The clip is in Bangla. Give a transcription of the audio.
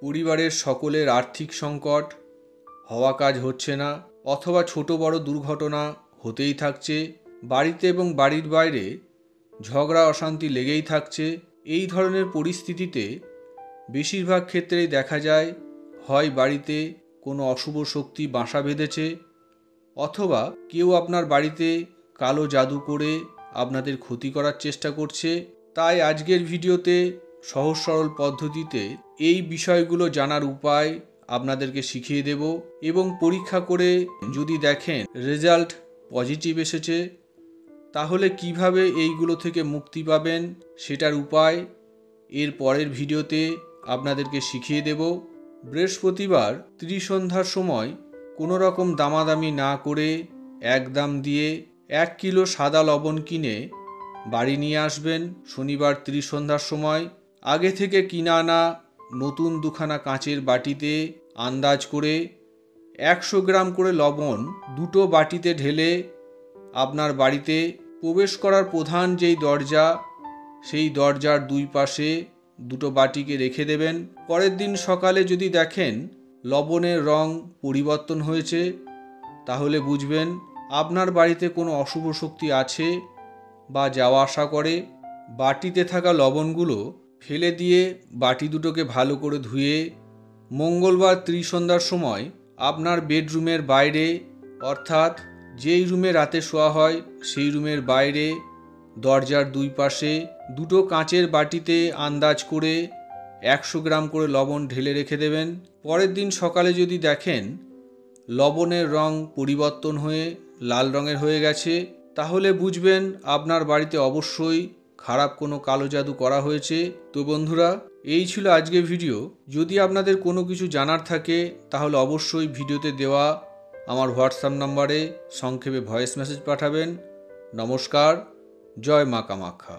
পরিবারের সকলের আর্থিক সংকট, হওয়া কাজ হচ্ছে না, অথবা ছোট বড় দুর্ঘটনা হতেই থাকছে, বাড়িতে এবং বাড়ির বাইরে ঝগড়া অশান্তি লেগেই থাকছে। এই ধরনের পরিস্থিতিতে বেশিরভাগ ক্ষেত্রেই দেখা যায় হয় বাড়িতে কোনো অশুভ শক্তি বাসা বেঁধেছে, অথবা কেউ আপনার বাড়িতে কালো জাদু করে আপনাদের ক্ষতি করার চেষ্টা করছে। তাই আজকের ভিডিওতে সহজ সরল পদ্ধতিতে এই বিষয়গুলো জানার উপায় আপনাদেরকে শিখিয়ে দেব, এবং পরীক্ষা করে যদি দেখেন রেজাল্ট পজিটিভ এসেছে, তাহলে কিভাবে এইগুলো থেকে মুক্তি পাবেন সেটার উপায় এর পরের ভিডিওতে আপনাদেরকে শিখিয়ে দেব। বৃহস্পতিবার ত্রিসন্ধ্যার সময় কোনো রকম দামাদামি না করে একদম দিয়ে 1 কিলো সাদা লবণ কিনে বাড়ি নিয়ে আসবেন। শনিবার ত্রিসন্ধ্যার সময় আগে থেকে কিনে আনা নতুন দুখানা কাঁচের বাটিতে আন্দাজ করে 100 গ্রাম করে লবণ দুটো বাটিতে ঢেলে আপনার বাড়িতে প্রবেশ করার প্রধান যেই দরজা, সেই দরজার দুই পাশে দুটো বাটিকে রেখে দেবেন। পরের দিন সকালে যদি দেখেন লবণের রং পরিবর্তন হয়েছে, তাহলে বুঝবেন আপনার বাড়িতে কোনো অশুভ শক্তি আছে বা যাওয়া আসা করে। বাটিতে থাকা লবণগুলো ফেলে দিয়ে বাটি দুটোকে ভালো করে ধুয়ে মঙ্গলবার ত্রিসন্ধ্যার সময় আপনার বেডরুমের বাইরে, অর্থাৎ যেই রুমে রাতে শোয়া হয় সেই রুমের বাইরে দরজার দুই পাশে দুটো কাঁচের বাটিতে আন্দাজ করে 100 গ্রাম করে লবণ ঢেলে রেখে দেবেন। পরের দিন সকালে যদি দেখেন লবণের রং পরিবর্তন হয়ে লাল রঙের হয়ে গেছে, তাহলে বুঝবেন আপনার বাড়িতে অবশ্যই খারাপ কোনো কালো জাদু করা হয়েছে। তো বন্ধুরা, এই ছিল আজকের ভিডিও। যদি আপনাদের কোনো কিছু জানার থাকে তাহলে অবশ্যই ভিডিওতে দেওয়া আমার হোয়াটসঅ্যাপ নাম্বারে সংক্ষেপে ভয়েস মেসেজ পাঠাবেন। নমস্কার, জয় মা কামাখ্যা।